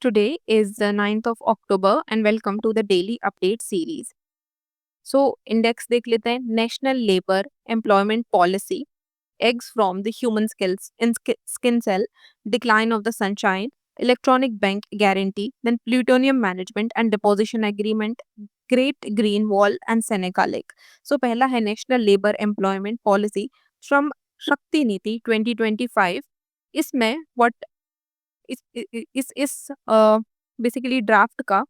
Today is the 9th of October and welcome to the daily update series. So index देख लेते हैं national labour employment policy eggs from the human skills in skin cell, decline of the sunshine, electronic bank guarantee, then plutonium management and deposition agreement, Great Green Wall and Seneca Lake. So पहला है national labour employment policy from Shakti Niti 2025. इसमें what is basically draft का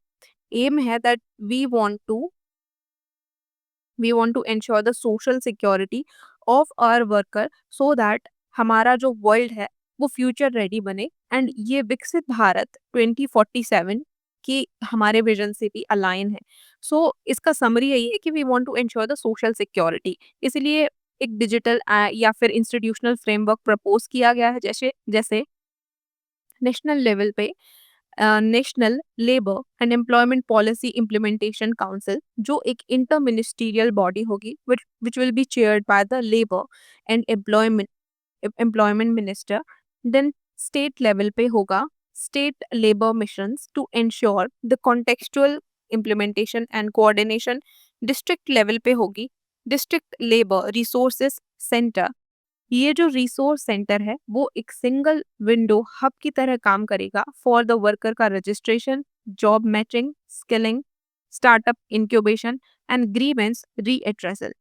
aim है that we want to ensure the social security of our worker so that हमारा जो world है वो future ready बने एंड ये विकसित भारत 2047 की हमारे विजन से भी अलाइन है. सो इसका समरी यही है कि we want to ensure the social security. इसलिए एक डिजिटल या फिर इंस्टीट्यूशनल फ्रेमवर्क प्रपोज किया गया है, जैसे जैसे नेशनल लेवल पे national labour and employment policy implementation council, जो एक इंटर मिनिस्टीरियल बॉडी होगी which will be chaired by the labour and employment minister. Then state level पे होगा state labour missions to ensure the contextual implementation and coordination. District level पे होगी district labour resources centre. ये जो resource centre है वो एक single window hub की तरह काम करेगा फॉर द वर्कर का registration, job matching, skilling, startup incubation and grievance redressal.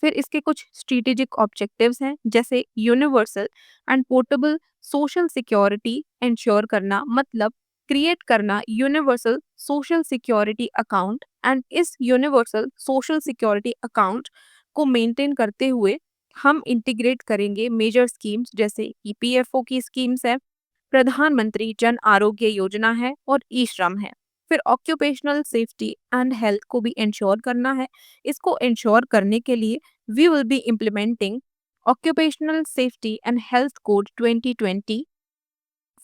फिर इसके कुछ स्ट्रेटेजिक ऑब्जेक्टिव्स हैं, जैसे universal and portable social security ensure करना, मतलब क्रिएट करना universal social security account and इस यूनिवर्सल सोशल सिक्योरिटी अकाउंट को मेंटेन करते हुए हम इंटीग्रेट करेंगे मेजर स्कीम्स, जैसे ईपीएफओ की स्कीम्स है, प्रधानमंत्री जन आरोग्य योजना है और ई श्रम है. फिर ऑक्यूपेशनल सेफ्टी एंड हेल्थ को भी इंश्योर करना है. इसको इंश्योर करने के लिए we will be implementing occupational safety and health code 2020.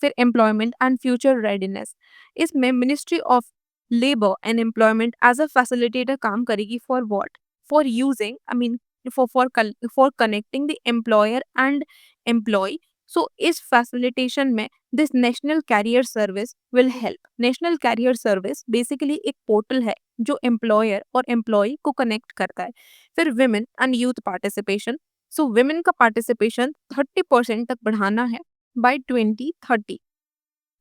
फिर एम्प्लॉयमेंट एंड फ्यूचर रेडीनेस, इसमें ministry of labour and employment as a facilitator काम करेगी for what, for using I mean for connecting the employer and employee. So इस facilitation में this national career service will help. National career service basically एक portal है जो employer और employ को connect करता है. फिर women and youth participation. So women का पार्टिसिपेशन 30% तक बढ़ाना है by 2030.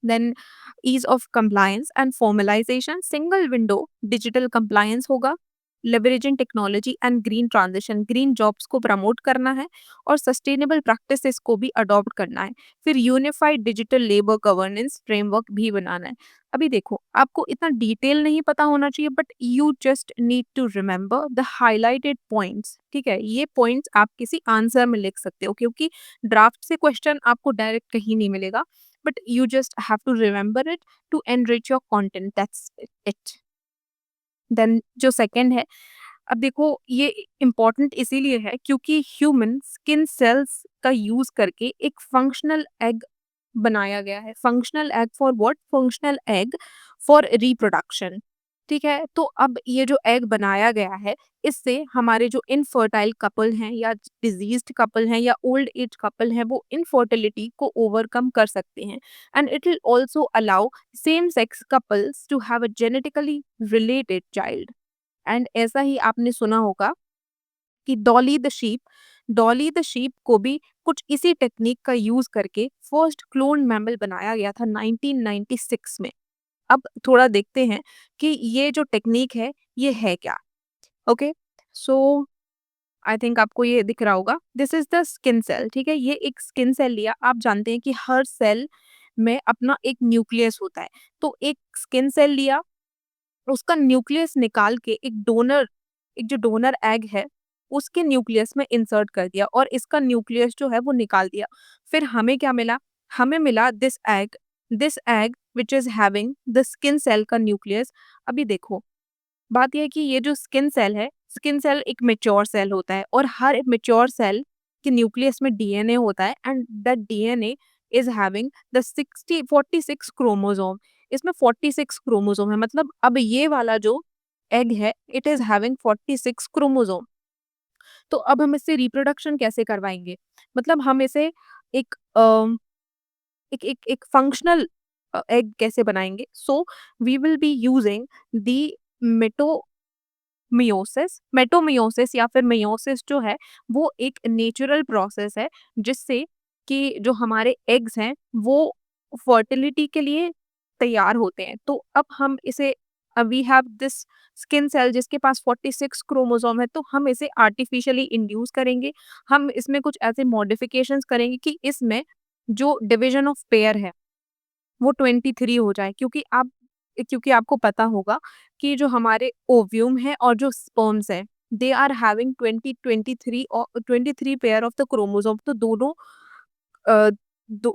Then ease of compliance and formalization, single window digital compliance होगा. Leveraging technology and green transition, green jobs को प्रमोट करना है और सस्टेनेबल प्रैक्टिसेस को भी अडॉप्ट करना है. फिर unified digital labour governance framework भी बनाना है. अभी देखो, आपको इतना डिटेल नहीं पता होना चाहिए, but you just need to remember the highlighted points. ठीक है, ये पॉइंट्स आप किसी आंसर में लिख सकते हो, क्योंकि ड्राफ्ट से क्वेश्चन आपको डायरेक्ट कहीं नहीं मिलेगा, but you just have to remember it to enrich your content. That's it. Then जो सेकंड है, अब देखो ये इम्पॉर्टेंट इसीलिए है क्योंकि ह्यूमन स्किन सेल्स का यूज करके एक फंक्शनल एग बनाया गया है. Functional egg for what? Functional egg for reproduction. ठीक है, तो अब ये जो एग बनाया गया है, इससे हमारे जो इनफर्टाइल कपल हैं या डिजीज्ड कपल हैं या ओल्ड एज कपल हैं, वो इनफर्टिलिटी को ओवरकम कर सकते हैं. And it will also allow same sex couples to have a genetically related child. And ऐसा ही आपने सुना होगा कि डॉली द शीप को भी कुछ इसी टेक्निक का यूज करके फर्स्ट क्लोन मैमल बनाया गया था 1996 में. अब थोड़ा देखते हैं कि ये जो टेक्निक है ये है क्या. ओके, सो आई थिंक आपको ये दिख रहा होगा, this is the skin cell. ठीक है, ये एक स्किन सेल लिया. आप जानते हैं कि हर सेल में अपना एक न्यूक्लियस होता है, तो एक स्किन सेल लिया, उसका न्यूक्लियस निकाल के एक जो डोनर एग है उसके न्यूक्लियस में इंसर्ट कर दिया और इसका न्यूक्लियस जो है वो निकाल दिया. फिर हमें क्या मिला? हमें मिला this egg which is having the skin cell का न्यूक्लियस. अभी देखो, बात यह है कि ये जो स्किन सेल है, स्किन सेल एक मेच्योर सेल होता है और हर मेच्योर सेल के न्यूक्लियस में डीएनए होता है and that DNA is having the 46 chromosome. इसमें 46 क्रोमोसोम है, मतलब अब ये वाला जो एग है इट इज हैविंग 46 क्रोमोसोम. तो अब हम इससे रिप्रोडक्शन कैसे करवाएंगे? मतलब हम इसे एक एक एक, एक फंक्शनल एग कैसे बनाएँगे? So we will be using the मेटो मेटोमियोसिस या फिर मेयोसिस जो है वो एक नेचुरल प्रोसेस है जिससे कि जो हमारे एग्स हैं वो फर्टिलिटी के लिए तैयार होते हैं। तो अब हम इसे we have this skin cell जिसके पास 46 क्रोमोसोम है, तो हम इसे आर्टिफिशियली इंड्यूस करेंगे। हम इसमें कुछ ऐसे मॉडिफिकेशंस करेंगे कि इसमें जो डिवीजन ऑफ पेयर है वो 23 हो जाए, क्योंकि आपको पता होगा कि जो हमारे ओव्यूम है और जो स्पर्म्स है दे आर हैविंग 23 और 23 पेयर ऑफ द क्रोमोसोम। तो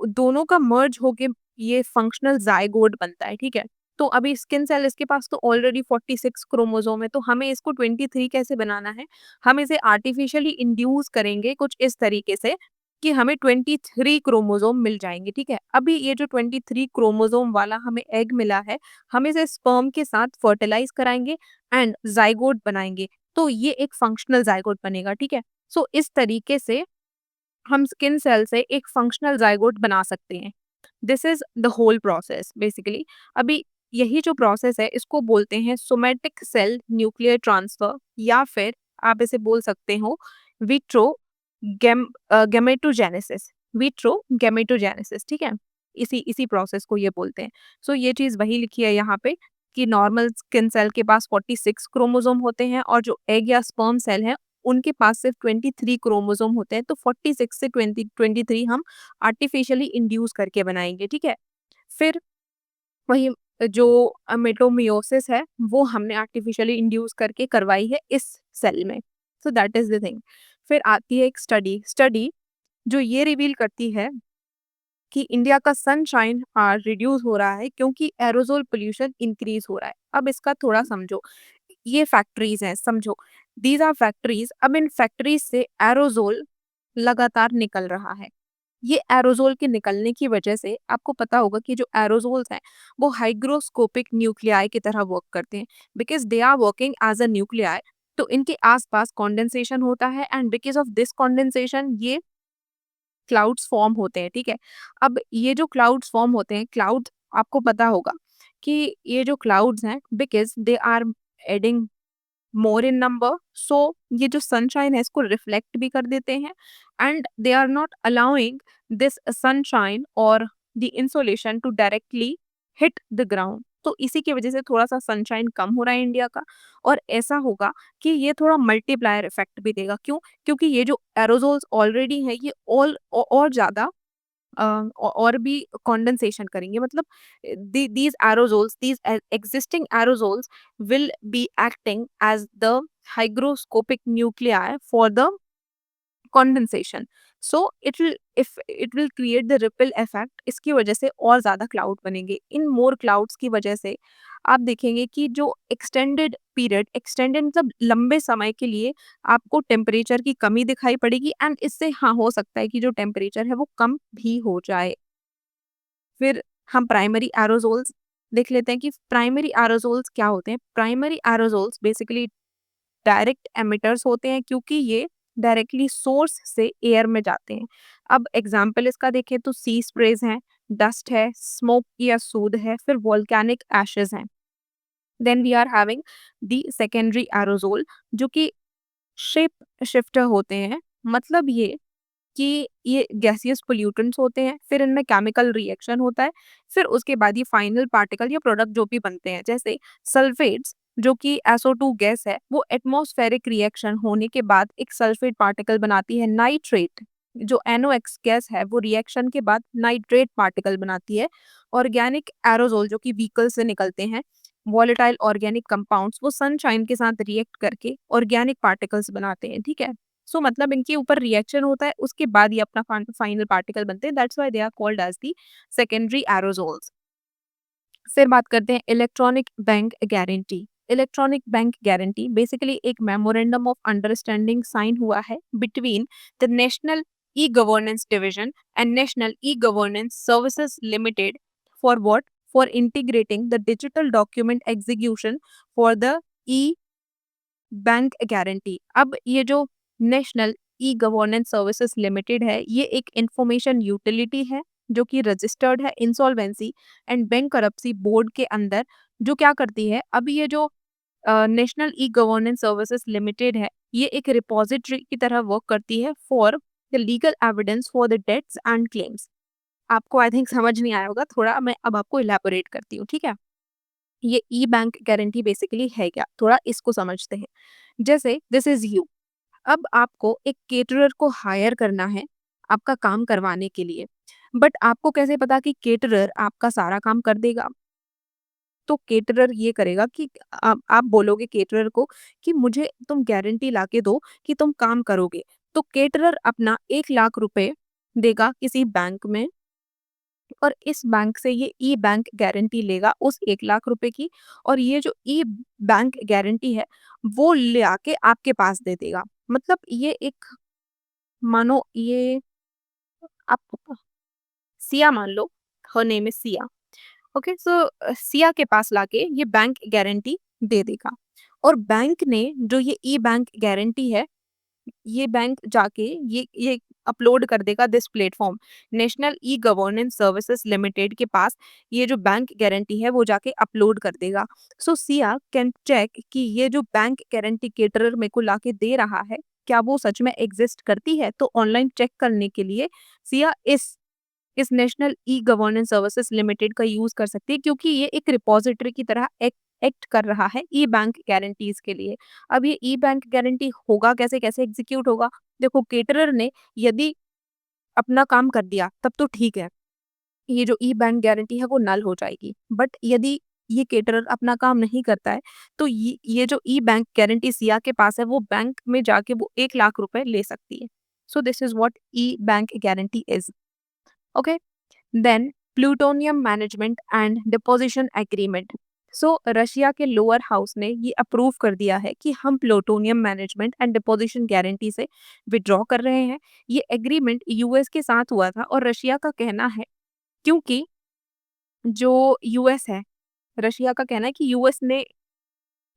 दोनों का मर्ज होके ये फंक्शनल जाइगोट बनता है, ठीक है। तो अभी स्किन सेल इसके पास तो ऑलरेडी 46 क्रोमोसोम है, तो हमें इसको 23 कैसे बनाना है? हम इसे आर्टिफिशियली इंड्यूस करेंगे कुछ इस तरीके से कि हमें 23 क्रोमोसोम मिल जाएँगे, ठीक है? अभी ये जो 23 क्रोमोसोम वाला हमें एग मिला है, हम इसे स्पर्म के साथ फर्टिलाइज़ कराएँगे एंड ज़ाइगोट बनाएँगे, तो ये एक फंक्शनल ज़ाइगोट बनेगा, ठीक है? सो इस तरीके से हम स्किन सेल से एक फंक्शनल ज़ाइगोट बना सकते हैं। This is the whole process basically. अभी यही जो प्रोसेस है इसको बोलते हैं सोमैटिक सेल न्यूक्लियर ट्रांसफर या फिर आप इसे बोल सकते हो विट्रो गैमेटोजेनेसिस। विट्रो गैमेटोजेनेसिस, ठीक है? इसी इसी प्रोसेस को ये बोलते हैं। सो ये चीज़ वही लिखी है यहाँ पे कि नॉर्मल स्किन सेल के पास 46 क्रोमोसोम होते हैं और जो एग या स्पर्म सेल है उनके पास सिर्फ 23 क्रोमोसोम होते हैं। तो 46 से 23 हम आर्टिफिशियली इंड्यूस करके बनाएँगे, ठीक है? फिर वही जो मेटोमियोसिस है, वो हमने आर्टिफिशियली इंड्यूस करके करवाई है इस सेल में। So that is the thing. फिर आती है एक स्टडी जो ये रिवील करती है कि इंडिया का सनशाइन रिड्यूस हो रहा है क्योंकि एरोज़ोल पॉल्यूशन इंक्रीज़ हो रहा है। अब इसका थोड़ा समझो, ये फैक्ट्रीज़ हैं, समझो। दीज़ आर फैक्ट्रीज़, अब इन फैक्ट्रीज़ से एरोज़ोल लगातार निकल रहा है। ये एरोज़ोल के निकलने की वजह से आपको पता होगा कि जो एरोज़ोल्स हैं, वो हाइग्रोस्कोपिक न्यूक्लियाई की तरह वर्क करते हैं। Because they are working as a nuclei, तो इनके आस-पास कंडेंसेशन होता है and because of this condensation ये क्लाउड्स फॉर्म होते हैं, ठीक है? अब ये जो क्लाउड्स फॉर्म होते हैं, क्लाउड्स आपको पता होगा कि ये जो क्लाउड्स हैं because they are adding more in number, so ये जो सनशाइन है इसको रिफ्लेक्ट भी कर देते हैं and they are not allowing this sunshine और the insolation to directly hit the ground. तो इसी की वजह से थोड़ा सा सनशाइन कम हो रहा है इंडिया का, और ऐसा होगा कि ये थोड़ा मल्टीप्लायर इफेक्ट भी देगा। क्यों? क्योंकि ये जो एरोजोल्स ऑलरेडी है ये और ज़्यादा और भी कंडेंसेशन करेंगे, मतलब these aerosols, these existing aerosols will be acting as the hygroscopic nuclei for the condensation. So it will create the ripple effect, इसकी वजह से और ज़्यादा क्लाउड बनेंगे। इन मोर क्लाउड्स की वजह से आप देखेंगे कि जो एक्सटेंडेड मतलब लंबे समय के लिए आपको टेम्परेचर की कमी दिखाई पड़ेगी एंड इससे हाँ, हो सकता है कि जो टेम्परेचर है वो कम भी हो जाए। फिर हम प्राइमरी एरोज़ोल्स देख लेते हैं कि प्राइमरी एरोज़ोल्स क्या होते हैं। प्राइमरी एरोज़ोल्स बेसिकली डायरेक्ट एमिटर्स होते हैं क्योंकि ये डायरेक्टली सोर्स से एयर में जाते हैं। अब एग्जांपल इसका देखें तो सी स्प्रेज हैं, डस्ट है, स्मोक या सूद है, फिर वोल्केनिक एशेज़ हैं। Then we are having the secondary aerosol जो कि शेप शिफ्टर होते हैं। मतलब ये कि ये गैसियस पोल्यूटेंट्स होते हैं, फिर इनमें केमिकल रिएक्शन होता है, फिर उसके बाद ये फाइनल पार्टिकल या प्रोडक्ट जो भी बनते हैं, जैसे सल्फेट्स जो कि SO2 गैस है, वो एटमॉस्फेरिक रिएक्शन होने के बाद एक सल्फेट पार्टिकल बनाती है। नाइट्रेट जो NOx गैस है, वो रिएक्शन के बाद नाइट्रेट पार्टिकल बनाती है। ऑर्गेनिक एरोजोल जो कि व्हीकल से निकलते हैं, वॉलेटाइल ऑर्गेनिक कंपाउंड्स, वो सनशाइन के साथ रिएक्ट करके ऑर्गेनिक पार्टिकल्स बनाते हैं, ठीक है। सो मतलब इनके ऊपर रिएक्शन होता है, उसके बाद ये अपना फाइनल पार्टिकल बनते हैं। That's why they are called as the secondary aerosols. फिर बात करते हैं electronic bank guarantee. Electronic bank guarantee basically एक मेमोरेंडम ऑफ अंडरस्टैंडिंग साइन हुआ है between the national e governance division and national e governance services limited for what? For integrating the digital document execution for the e bank guarantee. अब ये जो national e governance services limited है, ये एक information utility है जो कि registered है इंसॉल्वेंसी एंड बैंकरप्सी बोर्ड के अंदर, जो क्या करती है, अभी ये जो national e governance services limited है, ये एक रिपॉजिटरी की तरह वर्क करती है for the legal evidence for the debts and claims. आपको आई थिंक समझ नहीं आया होगा, थोड़ा मैं अब आपको इलैबोरेट करती हूँ, ठीक है? ये ई बैंक गारंटी बेसिकली है क्या? थोड़ा इसको समझते हैं। जैसे दिस इज़ यू, अब आपको एक केटरर को हायर करना है, आपका काम करवाने के लिए। बट आपको कैसे पता कि केटरर आपका सारा काम कर देगा? तो केटरर ये करेगा कि आप बोलोगे केटरर को कि मुझे तुम गारंटी लाके दो कि तुम काम करोगे। तो केटरर अपना 1 लाख रुपए देगा किसी बैंक में और इस बैंक से ये ई बैंक गारंटी लेगा उस 1 लाख रुपए की, और ये जो ई बैंक गारंटी है, वो ले आके आपके पास दे देगा। मतलब ये एक, मानो ये आप सिया मान लो, her name is Siya. Okay, so Siya के पास लाके ये बैंक गारंटी दे देगा, और बैंक ने जो ये ई बैंक गारंटी है, ये बैंक जाके ये अपलोड कर देगा this platform national e governance services limited के पास। ये जो बैंक गारंटी है वो जाके अपलोड कर देगा। सो सिया कैन चेक कि ये जो बैंक गारंटी केटरर मेरे को लाके दे रहा है, क्या वो सच में एग्जिस्ट करती है? तो ऑनलाइन चेक करने के लिए सिया इस national e governance services limited का यूज कर सकती है, क्योंकि ये एक रिपॉजिटरी की तरह एक्ट कर रहा है ई बैंक गारंटीज के लिए। अब ये ई बैंक गारंटी होगा कैसे, कैसे एग्जीक्यूट होगा? देखो, केटरर ने यदि अपना काम कर दिया तब तो ठीक है, ये जो ई बैंक गारंटी है वो नल हो जाएगी। बट यदि ये केटरर अपना काम नहीं करता है, तो ये जो ई बैंक गारंटी सिया के पास है, वो बैंक में जाके वो 1 लाख रुपए ले सकती है। So this is what e bank guarantee is. Okay, then plutonium management and disposition agreement. So Russia के लोअर हाउस ने ये अप्रूव कर दिया है कि हम plutonium management and disposition guarantee से विड्रॉ कर रहे हैं। ये एग्रीमेंट यूएस के साथ हुआ था, और रशिया का कहना है, क्योंकि जो यूएस है, रशिया का कहना है कि यूएस ने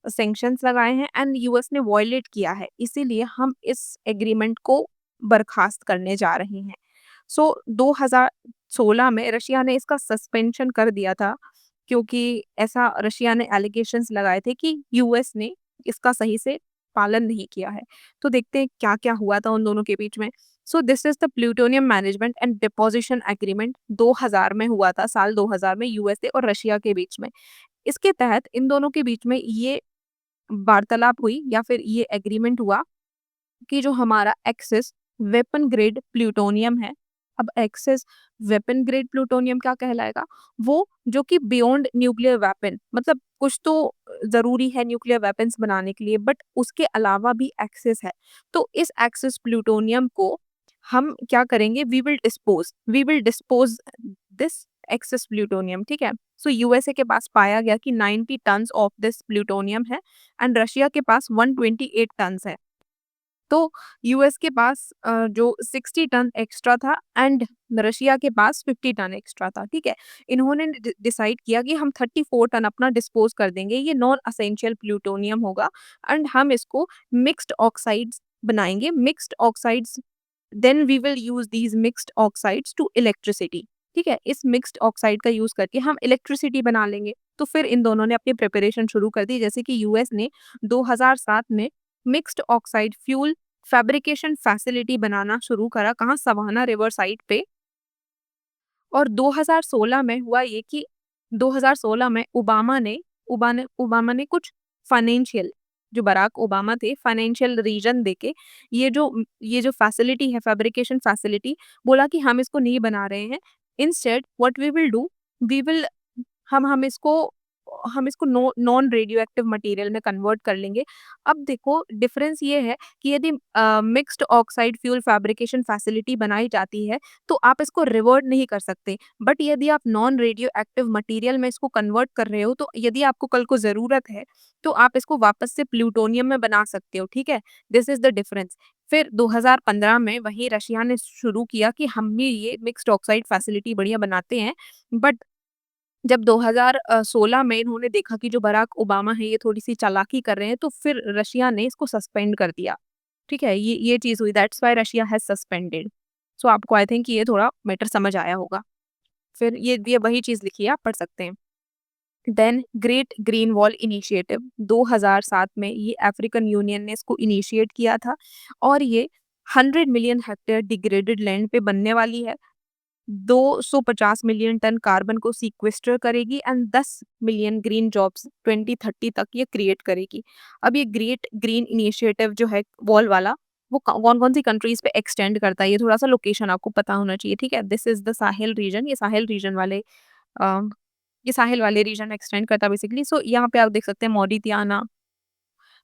सैंक्शंस लगाए हैं एंड यूएस ने वॉयलेट किया है, इसीलिए हम इस एग्रीमेंट को बर्खास्त करने जा रहे हैं। सो 2016 में रशिया ने इसका सस्पेंशन कर दिया था, क्योंकि ऐसा रशिया ने एलिगेशंस लगाए थे कि यूएस ने इसका सही से पालन नहीं किया है। तो देखते हैं क्या-क्या हुआ था उन दोनों के बीच में। So this is the plutonium management and disposition agreement, 2000 में हुआ था, साल 2000 में यूएसए और रशिया के बीच में। इसके तहत इन दोनों के बीच में ये वार्तालाप हुई या फिर ये एग्रीमेंट हुआ कि जो हमारा एक्सेस वेपन ग्रेड प्लूटोनियम है, अब एक्सेस वेपन ग्रेड प्लूटोनियम क्या कहलाएगा? वो जो कि बियॉन्ड न्यूक्लियर वेपन, मतलब कुछ तो ज़रूरी है न्यूक्लियर वेपन्स बनाने के लिए, बट उसके अलावा भी एक्सेस है। तो इस एक्सेस प्लूटोनियम को हम क्या करेंगे? We will dispose this excess plutonium, ठीक है? सो यूएसए के पास पाया गया कि 90 टन्स ऑफ दिस प्लूटोनियम है एंड रशिया के पास 128 टन्स है। तो यूएस के पास जो 60 टन एक्स्ट्रा था एंड रशिया के पास 50 टन एक्स्ट्रा था, ठीक है? इन्होंने डिसाइड किया कि हम 34 टन अपना डिस्पोज कर देंगे, ये नॉन असेंशियल प्लूटोनियम होगा एंड हम इसको मिक्स्ड ऑक्साइड्स बनाएंगे। Mixed oxides, then we will use these mixed oxides to electricity, ठीक है? इस मिक्स्ड ऑक्साइड का यूज करके हम इलेक्ट्रिसिटी बना लेंगे। तो फिर इन दोनों ने अपनी प्रिपरेशन शुरू कर दी, जैसे कि यूएस ने 2007 में mixed oxide fuel fabrication facility बनाना शुरू करा, कहाँ? सवाना रिवर साइड पे। और 2016 में हुआ ये कि 2016 में ओबामा ने कुछ फाइनेंशियल, जो बराक ओबामा थे, फाइनेंशियल रीजन देके ये जो फैसिलिटी है, फैब्रिकेशन फैसिलिटी, बोला कि हम इसको नहीं बना रहे हैं। Instead what we will do, we will हम इसको नॉन रेडियो एक्टिव मटेरियल में कन्वर्ट कर लेंगे। अब देखो, डिफरेंस ये है कि यदि mixed oxide fuel fabrication facility बनाई जाती है, तो आप इसको रिवर्ट नहीं कर सकते। बट यदि आप नॉन रेडियो एक्टिव मटेरियल में इसको कन्वर्ट कर रहे हो, तो यदि आपको कल को ज़रूरत है, तो आप इसको वापस से प्लूटोनियम में बना सकते हो, ठीक है? This is the difference. फिर 2015 में वहीं रशिया ने शुरू किया कि हम भी ये मिक्स्ड ऑक्साइड फैसिलिटी बढ़िया बनाते हैं। बट जब 2016 में इन्होंने देखा कि जो बराक ओबामा है ये थोड़ी-सी चालाकी कर रहे हैं, तो फिर रशिया ने इसको सस्पेंड कर दिया। ठीक है? ये चीज़ हुई, that's why Russia has suspended. So आपको आई थिंक ये थोड़ा मैटर समझ आया होगा। फिर ये वही चीज़ लिखी है, आप पढ़ सकते हैं। Then great green wall initiative 2007 में ये अफ्रीकन यूनियन ने इसको इनिशिएट किया था और ये 100 मिलियन हेक्टेयर डिग्रेडेड लैंड पे बनने वाली है। 250 मिलियन टन कार्बन को सीक्वेस्टर करेगी एंड 10 मिलियन ग्रीन जॉब्स 2030 तक ये क्रिएट करेगी। अब ये ग्रेट ग्रीन इनिशिएटिव जो है वॉल वाला, वो कौन-कौन सी कंट्रीज़ पे एक्सटेंड करता है, ये थोड़ा-सा लोकेशन आपको पता होना चाहिए, ठीक है? This is the Sahel region, ये साहेल रीजन वाले अ, ये साहिल वाले रीजन में एक्सटेंड करता है बेसिकली। सो यहाँ पे आप देख सकते हैं Mauritania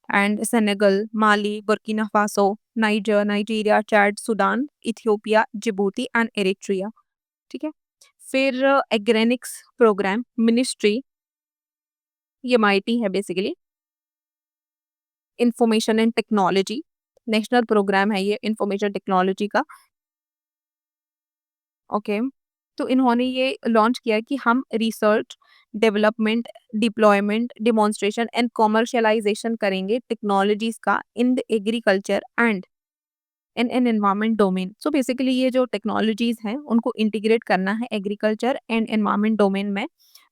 and Senegal, Mali, Burkina Faso, Niger, Nigeria, Chad, Sudan, Ethiopia, Djibouti and Eritrea, ठीक है? फिर एग्रेनिक्स प्रोग्राम मिनिस्ट्री, ये माइटी है basically, information and technology, national program है ये इंफॉर्मेशन टेक्नोलॉजी का, ओके। तो इन्होंने ये लॉन्च किया है कि हम research, development, deployment, demonstration and commercialization करेंगे टेक्नोलॉजीज का in the agriculture and in an environment domain. So basically ये जो टेक्नोलॉजीज हैं उनको इंटीग्रेट करना है एग्रीकल्चर एंड एनवायरमेंट डोमेन में।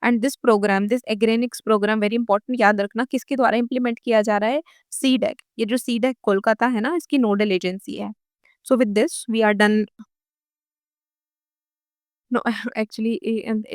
And this program, this Agrinics program, very important, याद रखना किसके द्वारा इंप्लीमेंट किया जा रहा है, सीडेक। ये जो सीडेक कोलकाता है ना, इसकी नोडल एजेंसी है। So with this we are done. No actually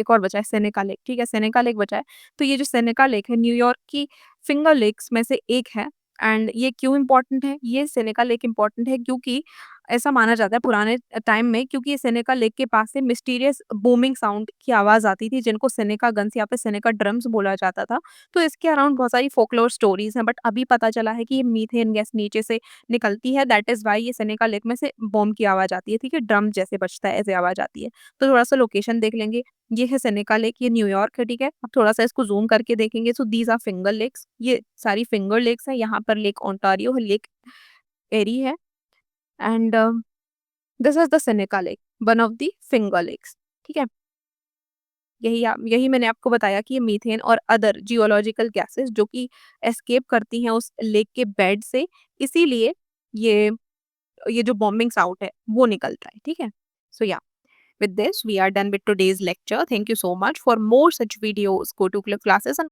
एक और बचा है सेनेका लेक, ठीक है? सेनेका लेक बचा है। तो ये जो सेनेका लेक है न्यूयॉर्क की फिंगर लेक्स में से एक है। एंड ये क्यों इम्पोर्टेंट है? ये सेनेका लेक इम्पोर्टेंट है क्योंकि ऐसा माना जाता है पुराने टाइम में, क्योंकि ये सेनेका लेक के पास से मिस्टीरियस बूमिंग साउंड की आवाज़ आती थी जिनको सेनेका गन्स या फिर सेनेका ड्रम्स बोला जाता था। तो इसके अराउंड बहुत सारी फोकलोर स्टोरीज़ हैं, बट अभी पता चला है कि ये मीथेन गैस नीचे से निकलती है, दैट इज़ व्हाई ये सेनेका लेक में से बॉम्ब की आवाज़ आती है, ठीक है? ड्रम जैसे बजता है ऐसे आवाज़ आती है। तो थोड़ा-सा लोकेशन देख लेंगे। ये है सेनेका लेक, ये न्यूयॉर्क है, ठीक है? अब थोड़ा-सा इसको ज़ूम करके देखेंगे, so these are finger lakes. ये सारी फिंगर लेक्स हैं, यहाँ पर लेक ओंटारियो है, लेक एरी है and this is the Seneca lake, one of the finger lakes, ठीक है? यही मैंने आपको बताया कि ये मीथेन और अदर जियोलॉजिकल गैसेज़ जो कि एस्केप करती हैं उस लेक के बेड से, इसीलिए ये ये जो बॉम्बिंग साउंड है, वो निकलता है, ठीक है? सो या with this, we are done with today's lecture. Thank you so much. For more such videos, go to classes and